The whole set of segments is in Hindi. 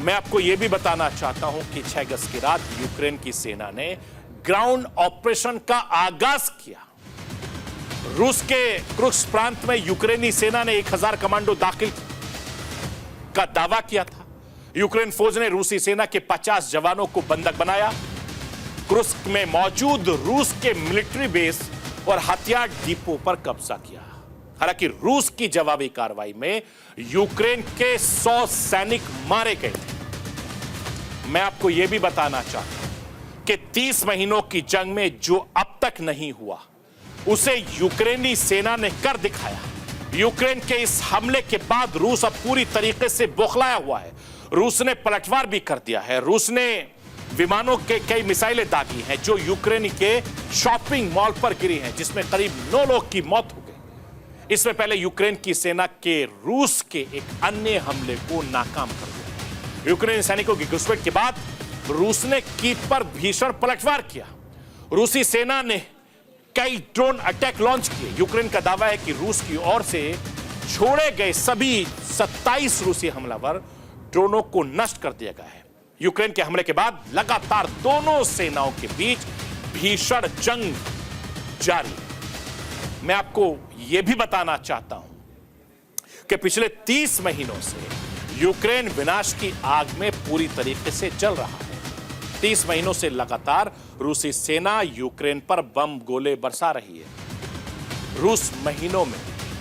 मैं आपको यह भी बताना चाहता हूं कि 6 अगस्त की रात यूक्रेन की सेना ने ग्राउंड ऑपरेशन का आगाज किया। रूस के क्रुस्क प्रांत में यूक्रेनी सेना ने 1000 कमांडो दाखिल का दावा किया था। यूक्रेन फौज ने रूसी सेना के 50 जवानों को बंधक बनाया। क्रुस्क में मौजूद रूस के मिलिट्री बेस और हथियार डिपो पर कब्जा किया। हालांकि रूस की जवाबी कार्रवाई में यूक्रेन के 100 सैनिक मारे गए थे। मैं आपको यह भी बताना चाहता हूं कि 30 महीनों की जंग में जो अब तक नहीं हुआ उसे यूक्रेनी सेना ने कर दिखाया। यूक्रेन के इस हमले के बाद रूस अब पूरी तरीके से बौखलाया हुआ है। रूस ने पलटवार भी कर दिया है। रूस ने विमानों के कई मिसाइलें दागी हैं जो यूक्रेन के शॉपिंग मॉल पर गिरी हैं, जिसमें करीब 9 लोग की मौत हो गई। इसमें पहले यूक्रेन की सेना के रूस के एक अन्य हमले को नाकाम कर दिया। यूक्रेनी सैनिकों की घुसपैठ के बाद रूस ने कीव पर भीषण पलटवार किया। रूसी सेना ने कई ड्रोन अटैक लॉन्च किए। यूक्रेन का दावा है कि रूस की ओर से छोड़े गए सभी 27 रूसी हमलावर ड्रोनों को नष्ट कर दिया गया है। यूक्रेन के हमले के बाद लगातार दोनों सेनाओं के बीच भीषण जंग जारी है। मैं आपको यह भी बताना चाहता हूं कि पिछले 30 महीनों से यूक्रेन विनाश की आग में पूरी तरीके से जल रहा है। 30 महीनों से लगातार रूसी सेना यूक्रेन पर बम गोले बरसा रही है।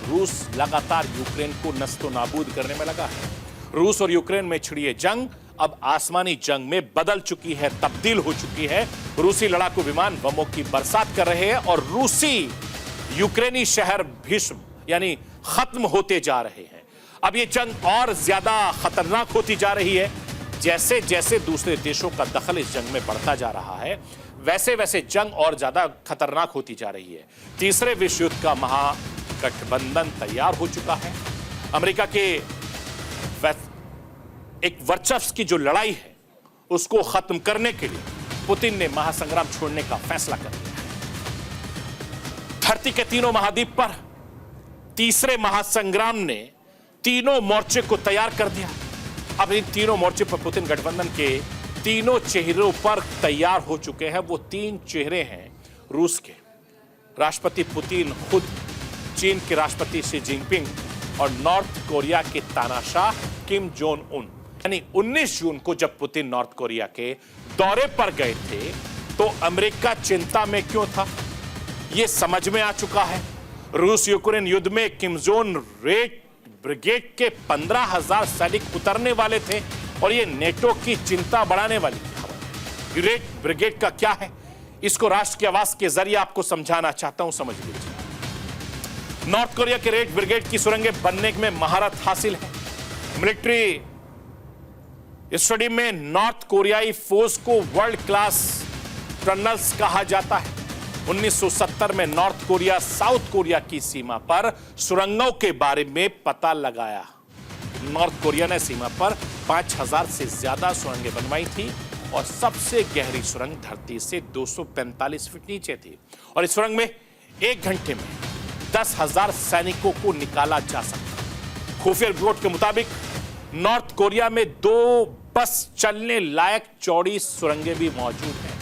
रूस लगातार यूक्रेन को नस्तो नाबूद करने में लगा है। रूस और यूक्रेन में छिड़ी ये जंग अब आसमानी जंग में बदल चुकी है, तब्दील हो चुकी है। रूसी लड़ाकू विमान बमों की बरसात कर रहे हैं और रूसी यूक्रेनी शहर भीष्म यानी खत्म होते जा रहे हैं। अब ये जंग और ज्यादा खतरनाक होती जा रही है। जैसे जैसे दूसरे देशों का दखल इस जंग में बढ़ता जा रहा है, वैसे वैसे जंग और ज्यादा खतरनाक होती जा रही है। तीसरे विश्व युद्ध का महागठबंधन तैयार हो चुका है। अमेरिका के एक वर्चस्व की जो लड़ाई है उसको खत्म करने के लिए पुतिन ने महासंग्राम छोड़ने का फैसला कर लिया है। धरती के तीनों महाद्वीप पर तीसरे महासंग्राम ने तीनों मोर्चे को तैयार कर दिया। अब इन तीनों मोर्चे पर पुतिन गठबंधन के तीनों चेहरों पर तैयार हो चुके हैं। वो 3 चेहरे हैं रूस के। राष्ट्रपति पुतिन खुद, चीन के राष्ट्रपति शी जिनपिंग और नॉर्थ कोरिया के तानाशाह किम जोंग उन। यानी 19 जून को जब पुतिन नॉर्थ कोरिया के दौरे पर गए थे तो अमेरिका चिंता में क्यों था, यह समझ में आ चुका है। रूस यूक्रेन युद्ध में किम जोंग रेड ब्रिगेड के 15,000 सैनिक उतरने वाले थे और यह नेटो की चिंता बढ़ाने वाली थी। रेड ब्रिगेड का क्या है, इसको राष्ट्र की आवाज के जरिए आपको समझाना चाहता हूं, समझ लीजिए। नॉर्थ कोरिया के रेड ब्रिगेड की सुरंगें बनने में महारत हासिल है। मिलिट्री स्टडी में नॉर्थ कोरियाई फौज को वर्ल्ड क्लास टनल्स कहा जाता है। 1970 में नॉर्थ कोरिया साउथ कोरिया की सीमा पर सुरंगों के बारे में पता लगाया। नॉर्थ कोरिया ने सीमा पर 5000 से ज्यादा सुरंगें बनवाई थी और सबसे गहरी सुरंग धरती से 245 फीट नीचे थी और इस सुरंग में 1 घंटे में 10,000 सैनिकों को निकाला जा सकता। खुफिया रिपोर्ट के मुताबिक नॉर्थ कोरिया में 2 बस चलने लायक चौड़ी सुरंगें भी मौजूद हैं।